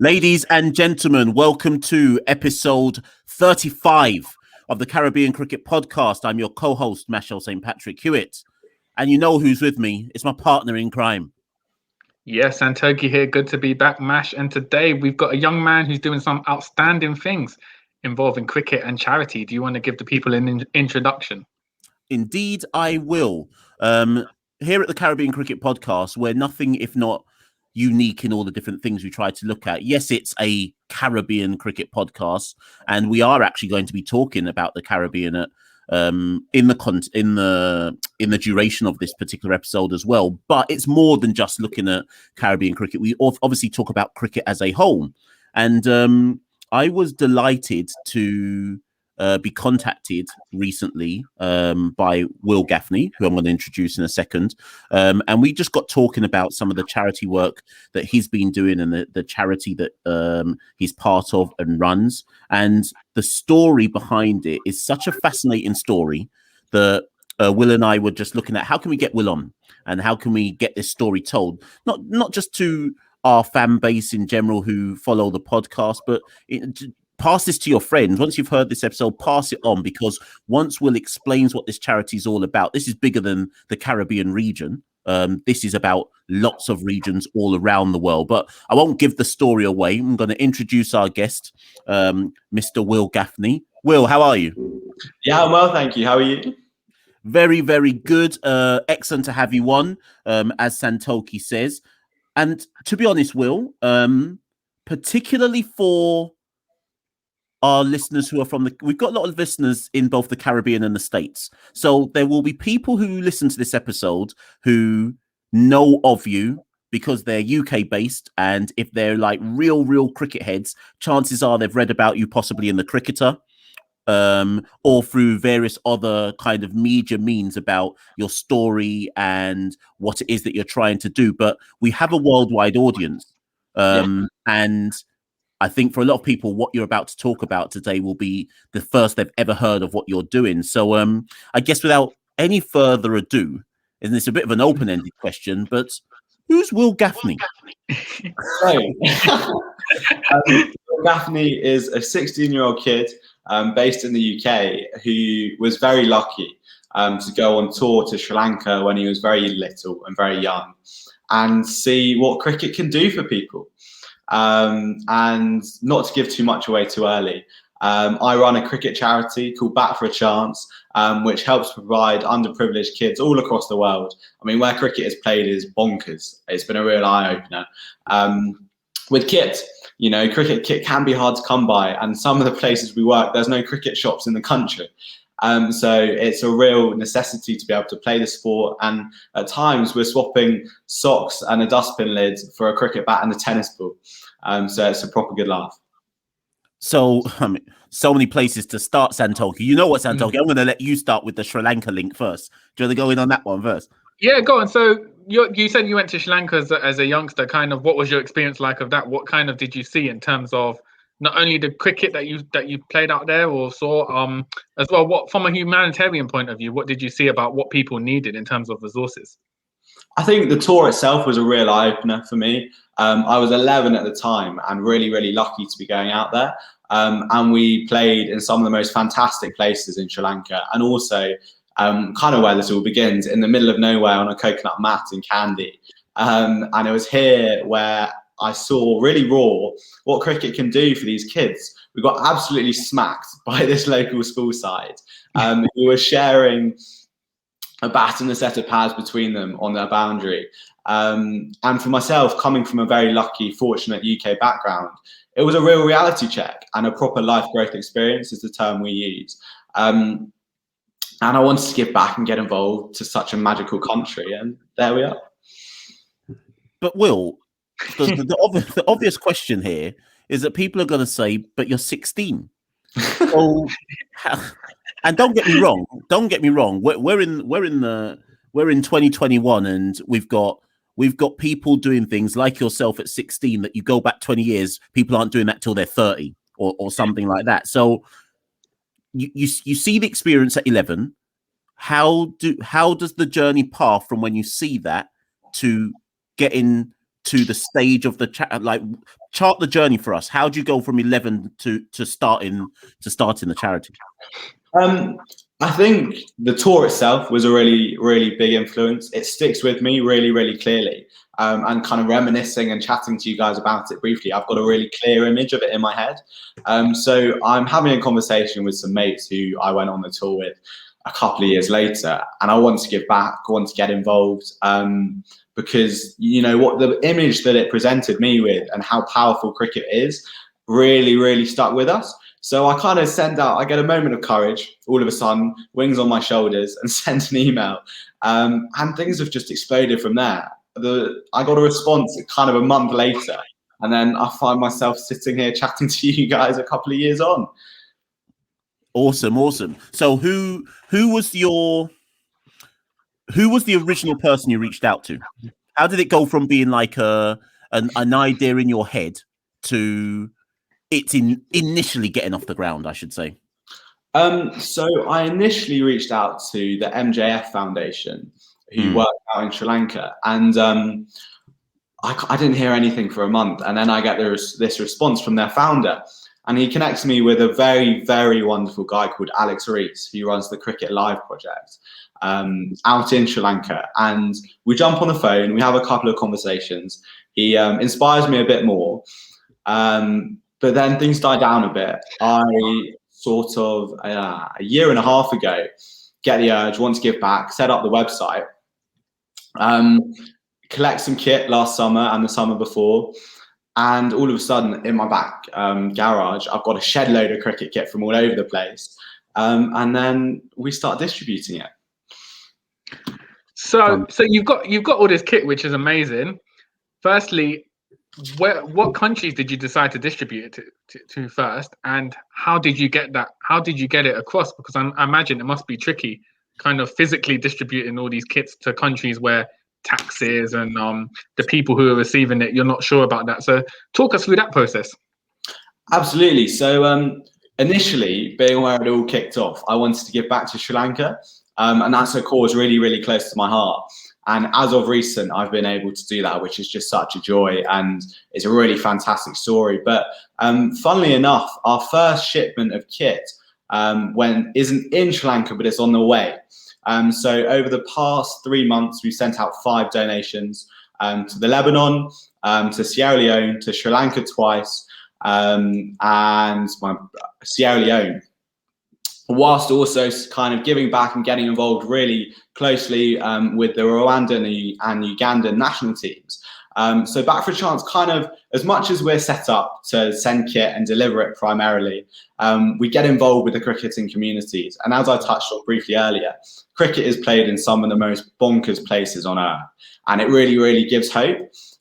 Ladies and gentlemen, welcome to episode 35 of the Caribbean Cricket Podcast. I'm your co-host, Mashal St. Patrick Hewitt. And you know who's with me. It's my partner in crime. Yes, Santoki here. Good to be back, Mash. And today we've got a young man who's doing some outstanding things involving cricket and charity. Do you want to give the people an introduction? Indeed, I will. Here at the Caribbean Cricket Podcast, we're nothing if not unique in all the different things we try to look at. Yes, it's a Caribbean cricket podcast, and we are actually going to be talking about the Caribbean in the duration of this particular episode as well. But it's more than just looking at Caribbean cricket. We obviously talk about cricket as a whole, and I was delighted to be contacted recently by Will Gaffney, who I'm going to introduce in a second. And we just got talking about some of the charity work that he's been doing and the charity that he's part of and runs. And the story behind it is such a fascinating story that Will and I were just looking at how can we get Will on and how can we get this story told, not just to our fan base in general who follow the podcast, but pass this to your friends. Once you've heard this episode, pass it on, because once Will explains what this charity is all about, this is bigger than the Caribbean region. This is about lots of regions all around the world. But I won't give the story away. I'm going to introduce our guest, Mr. Will Gaffney. Will, how are you? Yeah, I'm well, thank you. How are you? Very, very good. Excellent to have you on, as Santoki says. And to be honest, Will, particularly for our listeners who are we've got a lot of listeners in both the Caribbean and the States. So there will be people who listen to this episode who know of you because they're UK based. And if they're like real cricket heads, chances are they've read about you possibly in the Cricketer, or through various other kind of media means about your story and what it is that you're trying to do. But we have a worldwide audience. And I think for a lot of people, what you're about to talk about today will be the first they've ever heard of what you're doing. So I guess without any further ado, and it's a bit of an open-ended question, but who's Will Gaffney? Will Gaffney is a 16-year-old kid based in the UK who was very lucky to go on tour to Sri Lanka when he was very little and very young and see what cricket can do for people. And not to give too much away too early, I run a cricket charity called Bat for a Chance, which helps provide underprivileged kids all across the world. I mean, where cricket is played is bonkers. It's been a real eye-opener. With kit, you know, cricket kit can be hard to come by, and some of the places we work, there's no cricket shops in the country. So it's a real necessity to be able to play the sport. And at times we're swapping socks and a dustbin lid for a cricket bat and a tennis ball. So it's a proper good laugh. So, so many places to start, Santoki. You know what, Santoki? I'm going to let you start with the Sri Lanka link first. Do you want to go in on that one first? Yeah, go on. So you said you went to Sri Lanka as a youngster. Kind of, what was your experience like of that? What kind of did you see in terms of not only the cricket that you played out there or saw, as well, what from a humanitarian point of view, what did you see about what people needed in terms of resources? I think the tour itself was a real eye-opener for me. I was 11 at the time and really lucky to be going out there. And we played in some of the most fantastic places in Sri Lanka, and also kind of where this all begins, in the middle of nowhere on a coconut mat in Kandy. And it was here where I saw really raw what cricket can do for these kids. We got absolutely smacked by this local school side who were sharing a bat and a set of pads between them on their boundary. And for myself, coming from a very lucky, fortunate UK background, it was a real reality check and a proper life growth experience is the term we use. And I wanted to give back and get involved to such a magical country, and there we are. But Will, the obvious question here is that people are going to say, but you're 16. So, and don't get me wrong. We're in 2021, and we've got people doing things like yourself at 16 that you go back 20 years, people aren't doing that till they're 30 or something like that. So you see the experience at 11. How does the journey path from when you see that to getting to the stage of the like chart the journey for us. How do you go from 11 to starting the charity? I think the tour itself was a really, really big influence. It sticks with me really, really clearly. And kind of reminiscing and chatting to you guys about it briefly, I've got a really clear image of it in my head. So I'm having a conversation with some mates who I went on the tour with a couple of years later, and I want to give back, I want to get involved, because you know what, the image that it presented me with and how powerful cricket is really, really stuck with us. So I kind of I get a moment of courage, all of a sudden, wings on my shoulders, and send an email. And things have just exploded from there. I got a response kind of a month later, and then I find myself sitting here chatting to you guys a couple of years on. Awesome. So who was the original person you reached out to? How did it go from being like an idea in your head to it's initially getting off the ground, I should say? So I initially reached out to the MJF Foundation, who work out in Sri Lanka, and I didn't hear anything for a month, and then I get this response from their founder, and he connects me with a very, very wonderful guy called Alex Rees, who runs the Cricket Live project out in Sri Lanka, and we jump on the phone, we have a couple of conversations. He inspires me a bit more. But then things died down a bit. I sort of a year and a half ago get the urge, want to give back, set up the website, collect some kit last summer and the summer before, and all of a sudden in my back garage I've got a shed load of cricket kit from all over the place, and then we start distributing it. So you've got all this kit, which is amazing. Firstly, what countries did you decide to distribute it to first, and how did you get that? How did you get it across? Because I imagine it must be tricky, kind of physically distributing all these kits to countries where taxes and the people who are receiving it, you're not sure about that. So talk us through that process. Absolutely. So initially, being aware it all kicked off, I wanted to give back to Sri Lanka, and that's a cause really, really close to my heart. And as of recent, I've been able to do that, which is just such a joy, and it's a really fantastic story. But funnily enough, our first shipment of kit isn't in Sri Lanka, but it's on the way. So over the past 3 months, we've sent out 5 donations to the Lebanon, to Sierra Leone, to Sri Lanka twice, and Sierra Leone, whilst also kind of giving back and getting involved really closely with the Rwandan and Ugandan national teams. So Back for a Chance, kind of, as much as we're set up to send kit and deliver it primarily, we get involved with the cricketing communities. And as I touched on briefly earlier, cricket is played in some of the most bonkers places on earth. And it really, really gives hope.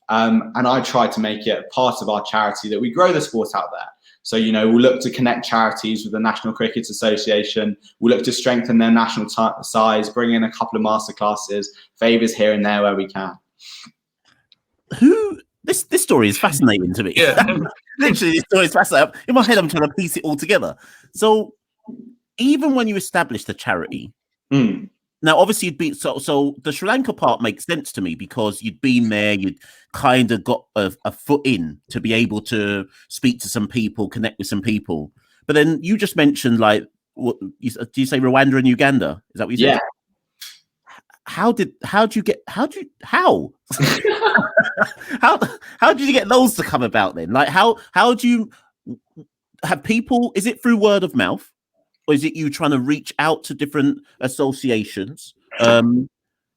And I try to make it part of our charity that we grow the sport out there. So, you know, we'll look to connect charities with the National Cricket Association. We'll look to strengthen their national size, bring in a couple of masterclasses, favours here and there where we can. This story is fascinating to me. Yeah. Literally, this story is fascinating. In my head, I'm trying to piece it all together. So, even when you established the charity, now obviously you'd be so the Sri Lanka part makes sense to me because you'd been there, you'd kind of got a foot in to be able to speak to some people, connect with some people. But then you just mentioned, like, what do you say, Rwanda and Uganda? Is that what you said? Yeah. How did you get those to come about then? Like, how do you have people? Is it through word of mouth, or is it you trying to reach out to different associations? How do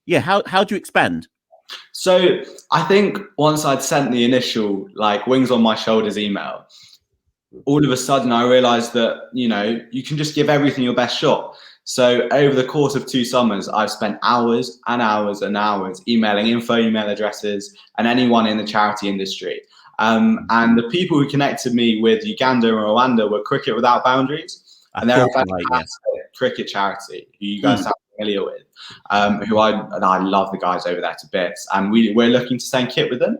you expand? So I think once I'd sent the initial, like, wings on my shoulders email, all of a sudden I realized that, you know, you can just give everything your best shot. So over the course of 2 summers, I've spent hours and hours and hours emailing info email addresses and anyone in the charity industry. And the people who connected me with Uganda and Rwanda were Cricket Without Boundaries. And they're a fantastic cricket charity who you guys are familiar with, who I love the guys over there to bits. And we're looking to send kit with them.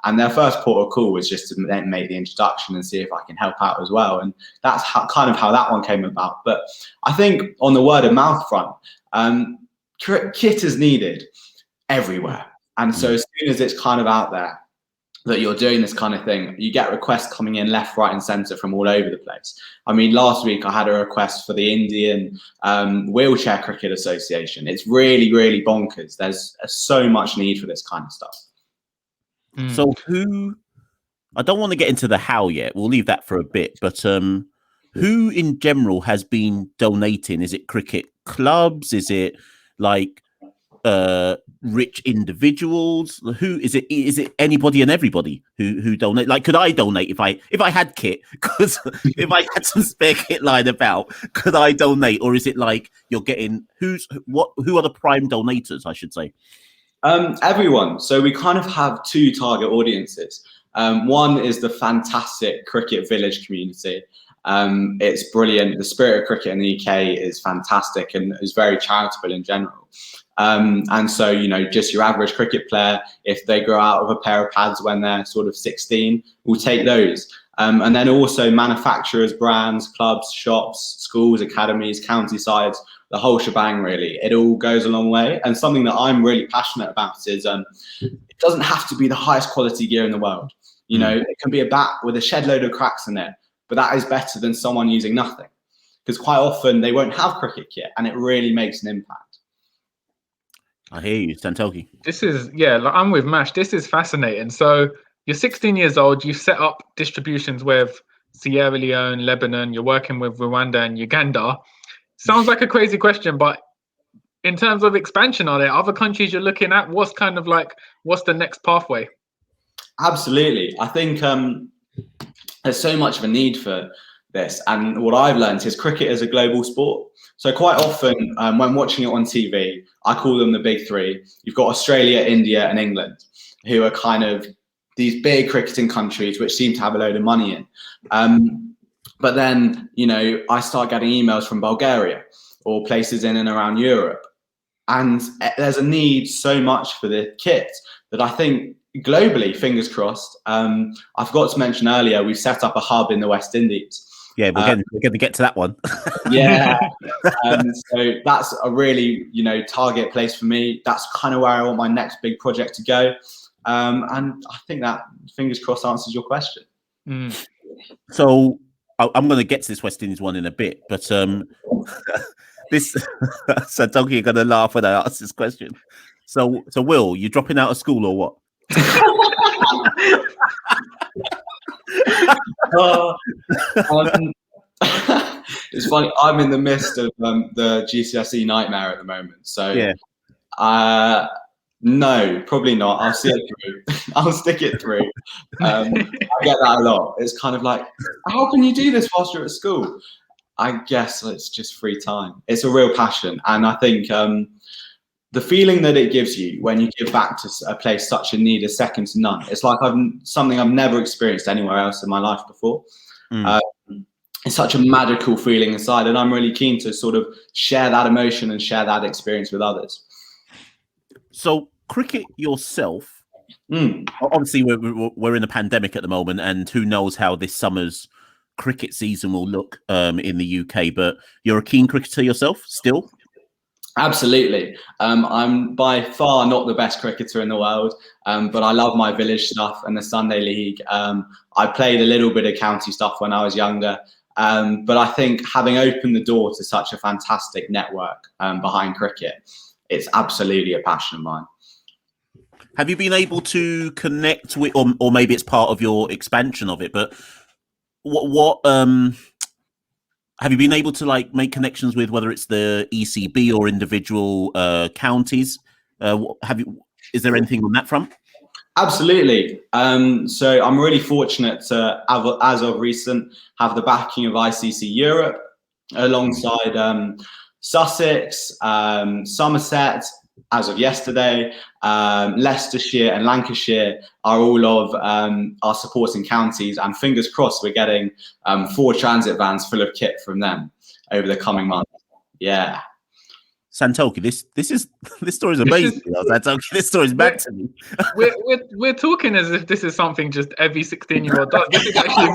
And their first port of call was just to then make the introduction and see if I can help out as well. And that's kind of how that one came about. But I think on the word of mouth front, kit is needed everywhere. And so as soon as it's kind of out there, that you're doing this kind of thing, you get requests coming in left, right, and centre from all over the place. I mean, last week I had a request for the Indian Wheelchair Cricket Association. It's really, really bonkers. There's so much need for this kind of stuff. So I don't want to get into the how yet. We'll leave that for a bit. But who in general has been donating? Is it cricket clubs? Is it like rich individuals? Who is it? Is it anybody and everybody who donate? Like, could I donate if I had kit? Because if I had some spare kit lying about, could I donate? Or is it like you're getting who are the prime donators, I should say? Everyone. So we kind of have two target audiences. One is the fantastic cricket village community. It's brilliant. The spirit of cricket in the UK is fantastic and is very charitable in general. And so, you know, just your average cricket player, if they grow out of a pair of pads when they're sort of 16, we'll take those. And then also manufacturers, brands, clubs, shops, schools, academies, county sides, the whole shebang, really. It all goes a long way. And something that I'm really passionate about is it doesn't have to be the highest quality gear in the world. You know, it can be a bat with a shed load of cracks in it, but that is better than someone using nothing. Because quite often they won't have cricket kit and it really makes an impact. I hear you, Santoki. This is, like I'm with Mash. This is fascinating. So you're 16 years old. You set up distributions with Sierra Leone, Lebanon. You're working with Rwanda and Uganda. Sounds like a crazy question, but in terms of expansion, are there other countries you're looking at? What's the next pathway? Absolutely. I think there's so much of a need for this. And what I've learned is cricket is a global sport. So quite often when watching it on TV, I call them the big three. You've got Australia, India, and England, who are kind of these big cricketing countries which seem to have a load of money in. But then, you know, I start getting emails from Bulgaria or places in and around Europe. And there's a need so much for the kit that I think globally, fingers crossed. I forgot to mention earlier, we've set up a hub in the West Indies. Yeah, we're going to get to that one. Yeah. So that's a really, you know, target place for me. That's kind of where I want my next big project to go. And I think that, fingers crossed, answers your question. So I'm going to get to this West Indies one in a bit, but this Santoki, you're going to laugh when I ask this question. So Will, you dropping out of school or what? It's funny. I'm in the midst of the GCSE nightmare at the moment. So yeah. No, probably not. I'll see it through. I'll stick it through. I get that a lot. It's kind of like, how can you do this whilst you're at school? I guess it's just free time. It's a real passion. And I think the feeling that it gives you when you give back to a place such in need is second to none. It's like something I've never experienced anywhere else in my life before. It's such a magical feeling inside. And I'm really keen to sort of share that emotion and share that experience with others. So cricket yourself, obviously we're in a pandemic at the moment, and who knows how this summer's cricket season will look in the UK, but you're a keen cricketer yourself still? Absolutely. I'm by far not the best cricketer in the world, but I love my village stuff and the Sunday League. I played a little bit of county stuff when I was younger, but I think having opened the door to such a fantastic network behind cricket, it's absolutely a passion of mine. Have you been able to connect with, or maybe it's part of your expansion of it, but what have you been able to like make connections with, whether it's the ECB or individual counties? Is there anything on that front? Absolutely. So I'm really fortunate to, as of recent, have the backing of ICC Europe alongside Sussex, Somerset, as of yesterday, Leicestershire and Lancashire are all of our supporting counties, and fingers crossed we're getting 4 transit vans full of kit from them over the coming months. Yeah. Santoki, this story is amazing. Santoki, this story is back to me. we're talking as if this is something just every 16-year-old does. This is actually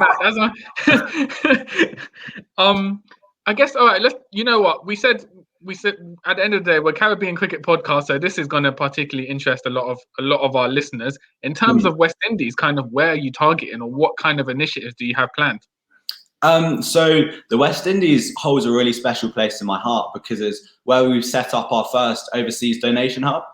mad. I guess, all right, you know what? We said we said at the end of the day, we're Caribbean Cricket Podcast, so this is going to particularly interest a lot of our listeners. In terms of West Indies, kind of where are you targeting, or what kind of initiatives do you have planned? So the West Indies holds a really special place in my heart because it's where we've set up our first overseas donation hub.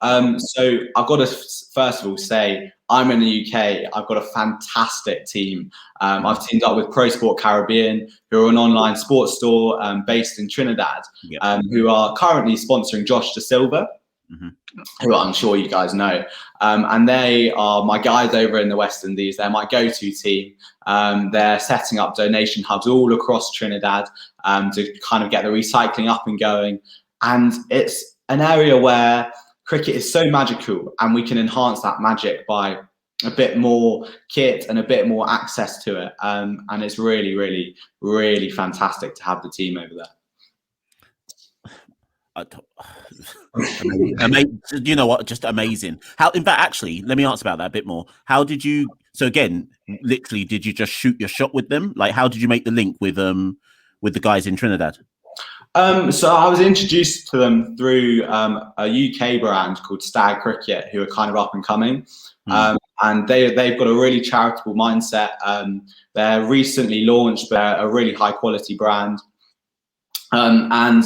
So I've got to first of all say I'm in the UK. I've got a fantastic team. I've teamed up with Pro Sport Caribbean, who are an online sports store based in Trinidad, who are currently sponsoring Josh De Silva, who I'm sure you guys know. And they are my guys over in the West Indies. They're my go-to team. They're setting up donation hubs all across Trinidad to kind of get the recycling up and going. And it's an area where cricket is so magical, and we can enhance that magic by a bit more kit and a bit more access to it. And it's really, really, really fantastic to have the team over there. You know what? Just amazing. How, in fact, actually, let me ask about that a bit more. How did you? So again, literally, did you just shoot your shot with them? Like, how did you make the link with the guys in Trinidad? So I was introduced to them through a UK brand called Stag Qriket, who are kind of up and coming. And they've got a really charitable mindset. They're recently launched, but they're a really high quality brand. And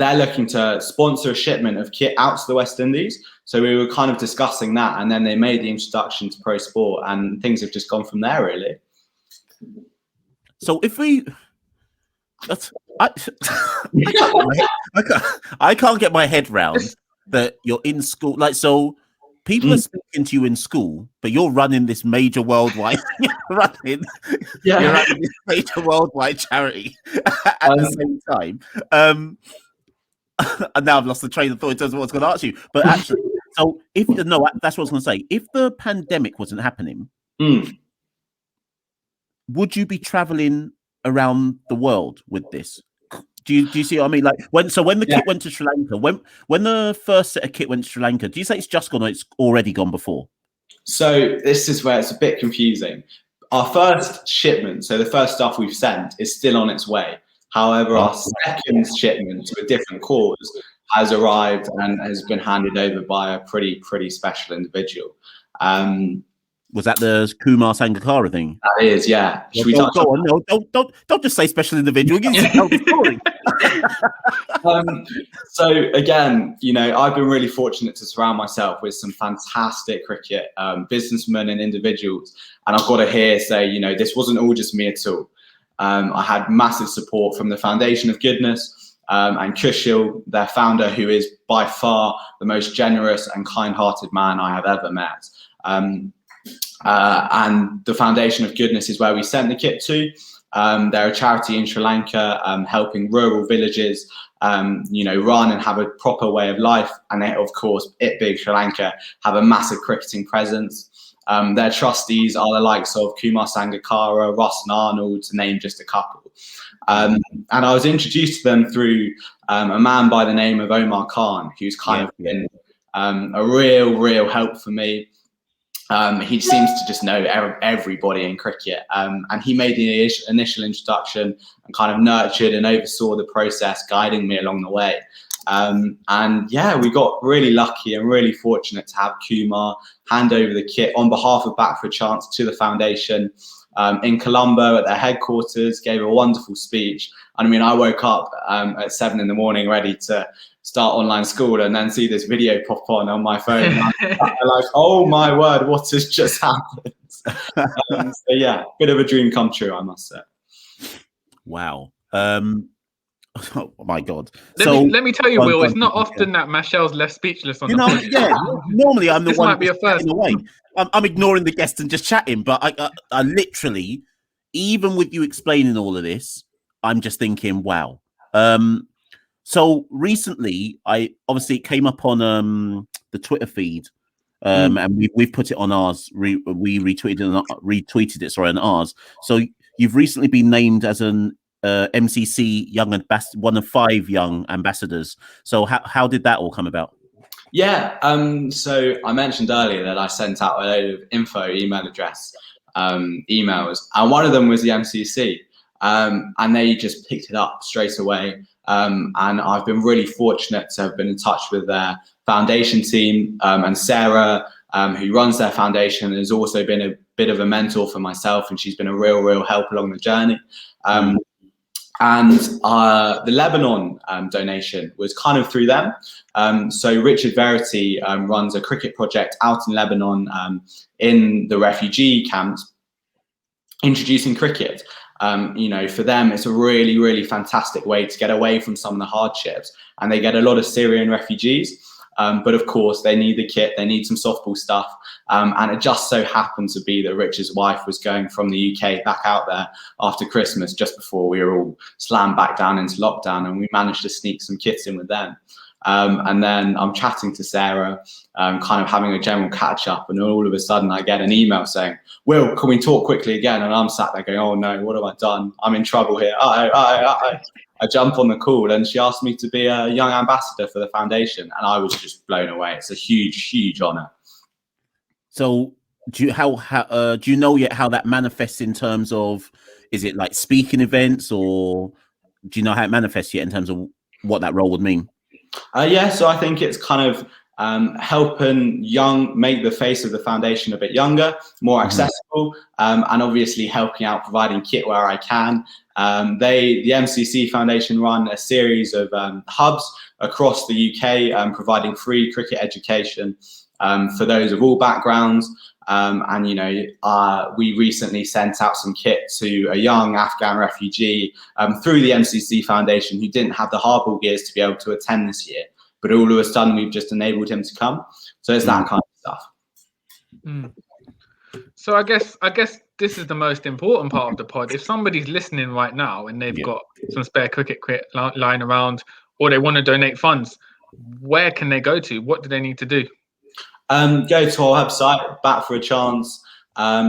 they're looking to sponsor a shipment of kit out to the West Indies. So we were kind of discussing that, and then they made the introduction to Pro Sport, and things have just gone from there, really. So if we... I can't get my head round that you're in school. Like, so people are speaking to you in school, but you're running this major worldwide you're running this major worldwide charity at the same time. And now I've lost the train of thought in terms of what I was going to ask you. But actually, so that's what I was going to say. If the pandemic wasn't happening, would you be traveling around the world with this? Do you see what I mean? Like when the kit went to Sri Lanka, when the first set of kit went to Sri Lanka, do you say it's just gone or it's already gone before? So this is where it's a bit confusing. Our first shipment, so the first stuff we've sent, is still on its way. However, our second shipment to a different cause has arrived and has been handed over by a pretty special individual. Was that the Kumar Sangakkara thing? That is, yeah. Should we touch on? No, don't just say special individual. You need to tell the story. So again, you know, I've been really fortunate to surround myself with some fantastic cricket businessmen and individuals, and I've got to say, you know, this wasn't all just me at all. I had massive support from the Foundation of Goodness and Kushil, their founder, who is by far the most generous and kind-hearted man I have ever met. And the Foundation of Goodness is where we sent the kit to. They're a charity in Sri Lanka, helping rural villages, you know, run and have a proper way of life. And they, of course, it being Sri Lanka, have a massive cricketing presence. Their trustees are the likes of Kumar Sangakkara, Ross and Arnold, to name just a couple. And I was introduced to them through a man by the name of Omar Khan, who's kind of been a real help for me. He seems to just know everybody in cricket, and he made the initial introduction and kind of nurtured and oversaw the process, guiding me along the way. And yeah, we got really lucky and really fortunate to have Kumar hand over the kit on behalf of Back for a Chance to the foundation in Colombo at their headquarters, gave a wonderful speech. And I mean, I woke up at 7 a.m. ready to start online school and then see this video pop on my phone. And I'm like, oh my word, what has just happened? So yeah, bit of a dream come true, I must say. Wow. Oh my God. Let me tell you, Will, it's not often that Mashel's left speechless on the podcast. Yeah, normally I'm the one might be a first. away. I'm ignoring the guests and just chatting, but I literally, even with you explaining all of this, I'm just thinking, wow. So recently, it came up on the Twitter feed, and we've put it on ours. We retweeted it, on ours. So you've recently been named as an MCC young ambassador, one of 5 young ambassadors. So how did that all come about? Yeah, so I mentioned earlier that I sent out a load of email address emails, and one of them was the MCC, and they just picked it up straight away. and I've been really fortunate to have been in touch with their foundation team, and Sarah, who runs their foundation, has also been a bit of a mentor for myself, and she's been a real help along the journey. And the Lebanon donation was kind of through them. So Richard Verity runs a cricket project out in Lebanon, in the refugee camps, introducing cricket. You know, for them, it's a really fantastic way to get away from some of the hardships. And they get a lot of Syrian refugees. But of course, they need the kit, they need some softball stuff. And it just so happened to be that Richard's wife was going from the UK back out there after Christmas, just before we were all slammed back down into lockdown, and we managed to sneak some kits in with them. And then I'm chatting to Sarah, kind of having a general catch up, and all of a sudden I get an email saying, "Will, can we talk quickly again?" And I'm sat there going, "Oh no, what have I done? I'm in trouble here." I jump on the call, and she asked me to be a young ambassador for the foundation, and I was just blown away. It's a huge honor. So do you know yet how that manifests in terms of, is it like speaking events, or do you know how it manifests yet in terms of what that role would mean? Yeah, so I think it's kind of helping make the face of the foundation a bit younger, more accessible, and obviously helping out providing kit where I can. The MCC Foundation run a series of hubs across the UK, providing free cricket education for those of all backgrounds. And, you know, we recently sent out some kit to a young Afghan refugee through the MCC Foundation who didn't have the hardball gears to be able to attend this year. But all of a sudden, we've just enabled him to come. So it's that kind of stuff. So I guess this is the most important part of the pod. If somebody's listening right now and they've got some spare cricket kit lying around, or they want to donate funds, where can they go to? What do they need to do? Go to our website, Bat for a Chance.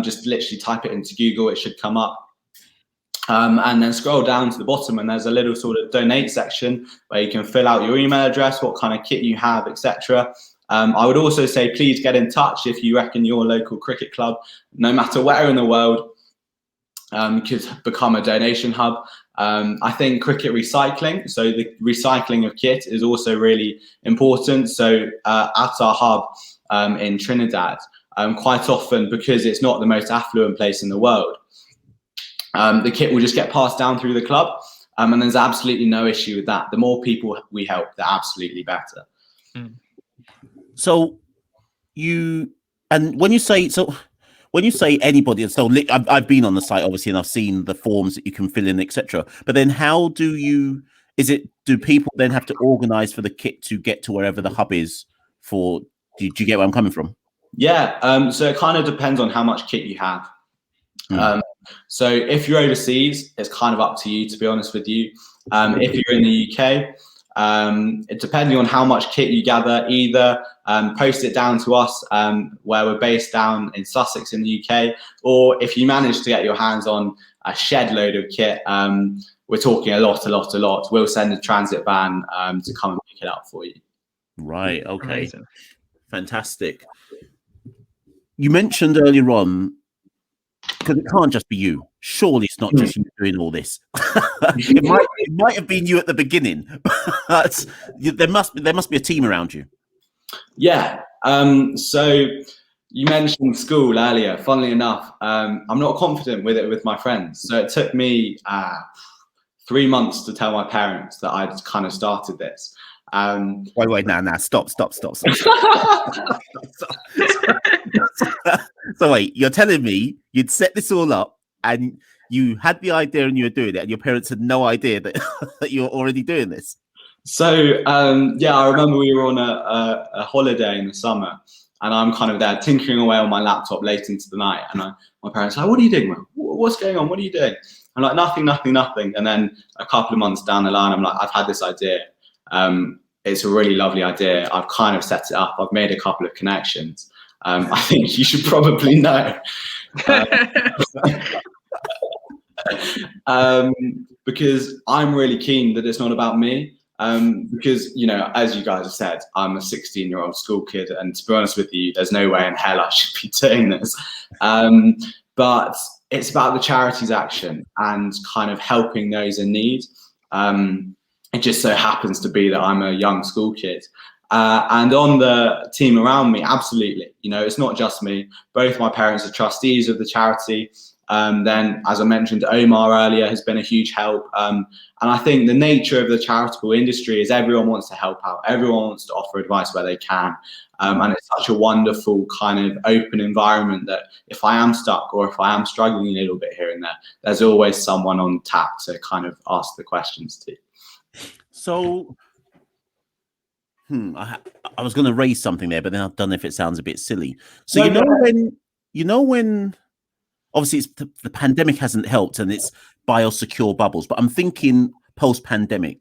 Just literally type it into Google, it should come up. And then scroll down to the bottom, and there's a little sort of donate section where you can fill out your email address, what kind of kit you have, etc. I would also say, please get in touch if you reckon your local cricket club, no matter where in the world, could become a donation hub. I think cricket recycling, so the recycling of kit, is also really important. So at our hub in Trinidad, quite often, because it's not the most affluent place in the world, the kit will just get passed down through the club, and there's absolutely no issue with that. The more people we help, the absolutely better. So when you say anybody, so I've been on the site obviously, and I've seen the forms that you can fill in, etc. But then how do people then have to organize for the kit to get to wherever the hub is for? Do you get where I'm coming from? Yeah. So it kind of depends on how much kit you have. So if you're overseas, it's kind of up to you, to be honest with you. If you're in the UK, depending on how much kit you gather, either post it down to us where we're based down in Sussex in the UK, or if you manage to get your hands on a shed load of kit, we're talking a lot, we'll send a transit van to come and pick it up for you. Right. Okay. Amazing. Fantastic. You mentioned earlier on, because it can't just be you. Surely it's not just you doing all this. it might have been you at the beginning, but there must be a team around you. Yeah. So you mentioned school earlier. Funnily enough, I'm not confident with it with my friends. So it took me 3 months to tell my parents that I'd kind of started this. Wait, now, stop. So wait, you're telling me you'd set this all up and you had the idea and you were doing it, and your parents had no idea that that you were already doing this? So yeah, I remember we were on a holiday in the summer, and I'm kind of there tinkering away on my laptop late into the night, and my parents are like, "What are you doing, man? What's going on? What are you doing?" I'm like, nothing. And then a couple of months down the line, I'm like, I've had this idea. It's a really lovely idea. I've kind of set it up. I've made a couple of connections. I think you should probably know. Because I'm really keen that it's not about me. Because, you know, as you guys have said, I'm a 16-year-old school kid, and to be honest with you, there's no way in hell I should be doing this. But it's about the charity's action and kind of helping those in need. it just so happens to be that I'm a young school kid. And on the team around me, absolutely. You know, it's not just me. Both my parents are trustees of the charity. Then, as I mentioned, Omar earlier has been a huge help. And I think the nature of the charitable industry is everyone wants to help out. Everyone wants to offer advice where they can. And it's such a wonderful kind of open environment that if I am stuck or if I am struggling a little bit here and there, there's always someone on tap to kind of ask the questions to. So, I was going to raise something there, but then I don't know if it sounds a bit silly. So you know when obviously the pandemic hasn't helped and it's biosecure bubbles, but I'm thinking post-pandemic.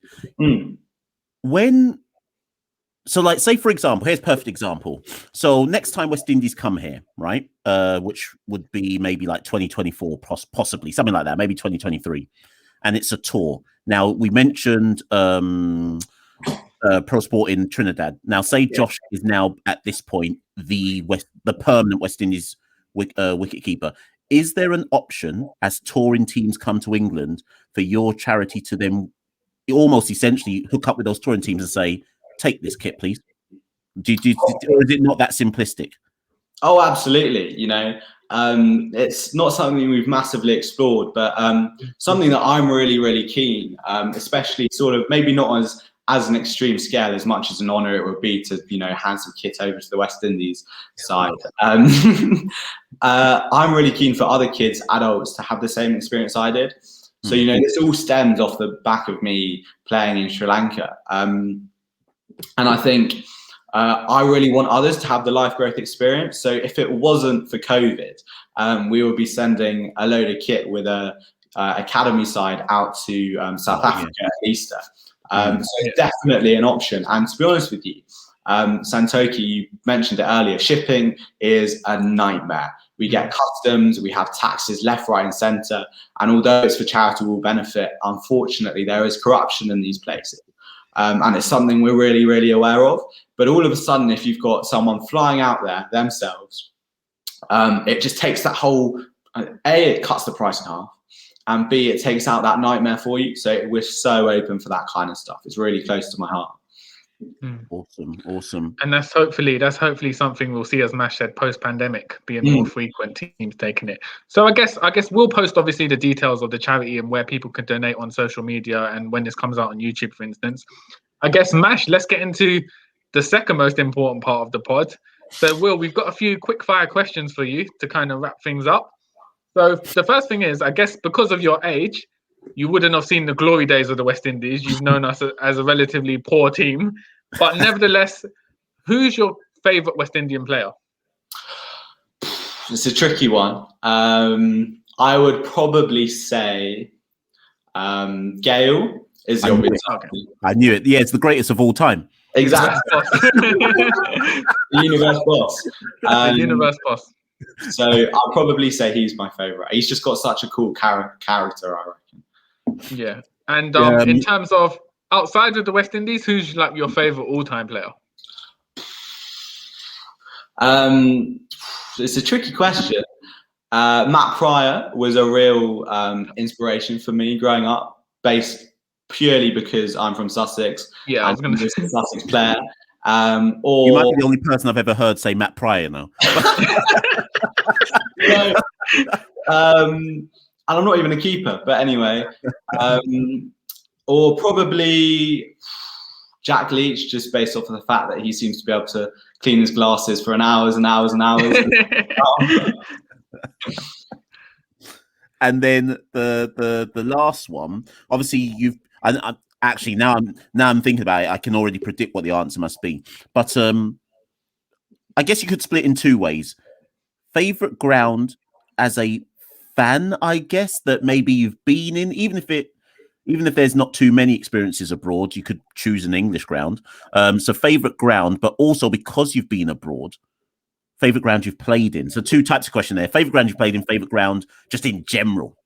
So like, say for example, here's a perfect example. So next time West Indies come here, right? Which would be maybe like 2024, possibly something like that, maybe 2023, and it's a tour. Now we mentioned pro sport in Trinidad. Now, say Josh is now at this point the permanent West Indies wicket keeper. Is there an option as touring teams come to England for your charity to then almost essentially hook up with those touring teams and say, take this kit, please? Or is it not that simplistic? Oh, absolutely. You know, it's not something we've massively explored, but something that I'm really, really keen, especially sort of maybe not as an extreme scale as much as an honour it would be to, you know, hand some kit over to the West Indies side. I'm really keen for other kids, adults, to have the same experience I did. So, you know, this all stems off the back of me playing in Sri Lanka. And I think I really want others to have the life growth experience. So if it wasn't for COVID, we would be sending a load of kit with a academy side out to South Africa at Easter. So it's definitely an option. And to be honest with you, Santoki, you mentioned it earlier, shipping is a nightmare. We get customs, we have taxes left, right and centre. And although it's for charitable benefit, unfortunately, there is corruption in these places. And it's something we're really, really aware of. But all of a sudden, if you've got someone flying out there themselves, it just takes that whole, A, it cuts the price in half, and B, it takes out that nightmare for you. So we're so open for that kind of stuff. It's really close to my heart. Awesome. And that's hopefully something we'll see, as Mash said, post-pandemic, being more frequent, teams taking it. So I guess we'll post obviously the details of the charity and where people can donate on social media and when this comes out on YouTube, for instance. I guess, Mash, let's get into the second most important part of the pod. So Will, we've got a few quick fire questions for you to kind of wrap things up. So the first thing is, I guess because of your age, you wouldn't have seen the glory days of the West Indies. You've known us as a relatively poor team. But nevertheless, who's your favourite West Indian player? It's a tricky one. I would probably say Gale is the obvious. I knew it. Yeah, it's the greatest of all time. Exactly. The universe boss. The universe boss. So I'll probably say he's my favourite. He's just got such a cool character, I reckon. Yeah. And in terms of outside of the West Indies, who's like your favourite all-time player? It's a tricky question. Matt Pryor was a real inspiration for me growing up, based purely because I'm from Sussex. Yeah, I was going to say a Sussex player. Or you might be the only person I've ever heard say Matt Pryor now. And I'm not even a keeper, but anyway. Or probably Jack Leach, just based off of the fact that he seems to be able to clean his glasses for hours and hours and hours. And then the last one, obviously actually now I'm thinking about it, I can already predict what the answer must be. But I guess you could split in two ways. Favorite ground as a fan, I guess, that maybe you've been in, even if there's not too many experiences abroad, you could choose an English ground. So favorite ground, but also because you've been abroad, favorite ground you've played in. So two types of question there. Favorite ground you've played in, favorite ground just in general.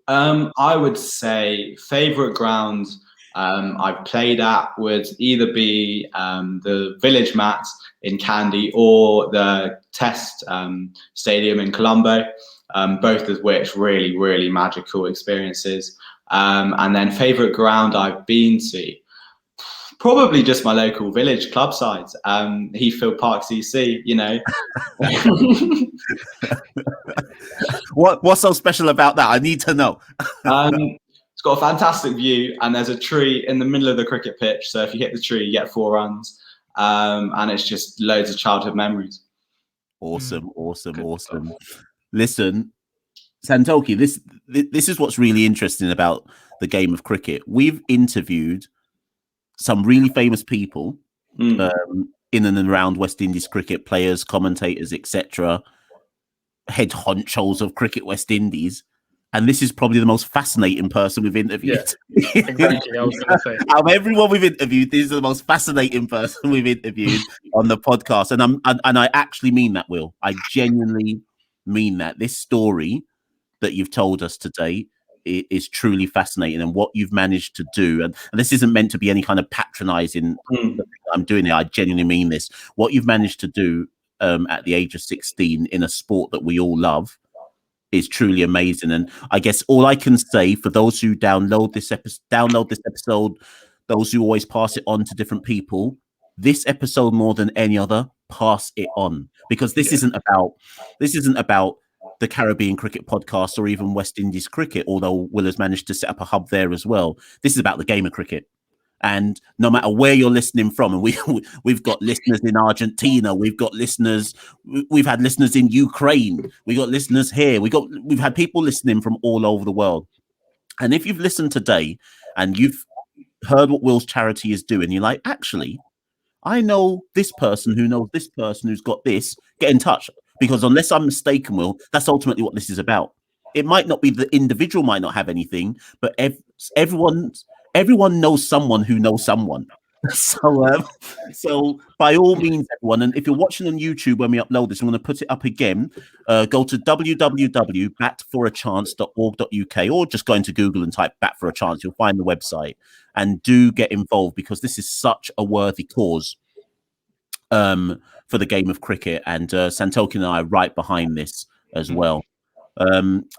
I would say favorite ground I've played at would either be the Village Mat in Kandy or the Test Stadium in Colombo. both of which really, really magical experiences. And then favourite ground I've been to, probably just my local village club side, Heathfield Park CC, you know. What's so special about that? I need to know. It's got a fantastic view, and there's a tree in the middle of the cricket pitch. So if you hit the tree, you get 4 runs. And it's just loads of childhood memories. Awesome. Good stuff. Listen, Santoki, this is what's really interesting about the game of cricket. We've interviewed some really famous people in and around West Indies cricket, players, commentators, etc., head honchos of cricket West Indies. And this is probably the most fascinating person we've interviewed. Yeah, exactly. I was going to say. Out of everyone we've interviewed, this is the most fascinating person we've interviewed on the podcast. And I actually mean that, Will. I genuinely mean that. This story that you've told us today is truly fascinating, and what you've managed to do. And this isn't meant to be any kind of patronizing. I'm doing it. I genuinely mean this. What you've managed to do at the age of 16 in a sport that we all love is truly amazing. And I guess all I can say for those who download this episode, those who always pass it on to different people, this episode more than any other, pass it on, because this isn't about the Caribbean Cricket Podcast or even West Indies cricket, although Will has managed to set up a hub there as well. This is about the game of cricket. And no matter where you're listening from, and we've got listeners in Argentina, we've had listeners in Ukraine, we got listeners here, we've had people listening from all over the world. And if you've listened today and you've heard what Will's charity is doing, you're like, actually, I know this person who knows this person who's got this, get in touch. Because unless I'm mistaken, Will, that's ultimately what this is about. It might not be, the individual might not have anything, but everyone knows someone who knows someone. So by all means, everyone, and if you're watching on YouTube when we upload this, I'm going to put it up again. Go to www.batforachance.org.uk, or just go into Google and type "Bat for a Chance." You'll find the website, and do get involved, because this is such a worthy cause for the game of cricket. And Santoki and I are right behind this as well.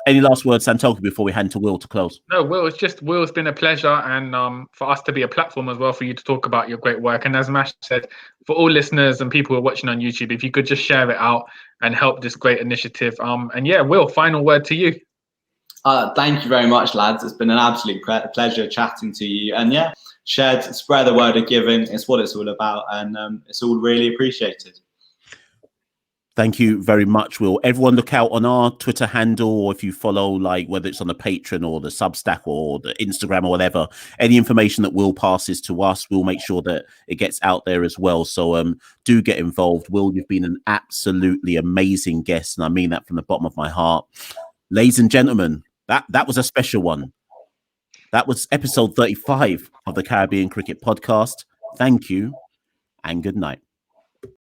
Any last words, Santoki, before we hand to Will to close? No, Will, it's been a pleasure, and for us to be a platform as well for you to talk about your great work. And as Mash said, for all listeners and people who are watching on YouTube, if you could just share it out and help this great initiative. And yeah, Will, final word to you. Thank you very much, lads. It's been an absolute pleasure chatting to you. And yeah, spread the word of giving. It's what it's all about, and it's all really appreciated. Thank you very much, Will. Everyone look out on our Twitter handle, or if you follow, like, whether it's on the Patreon or the Substack or the Instagram or whatever, any information that Will passes to us, we'll make sure that it gets out there as well. So do get involved. Will, you've been an absolutely amazing guest, and I mean that from the bottom of my heart. Ladies and gentlemen, that was a special one. That was episode 35 of the Caribbean Cricket Podcast. Thank you, and good night.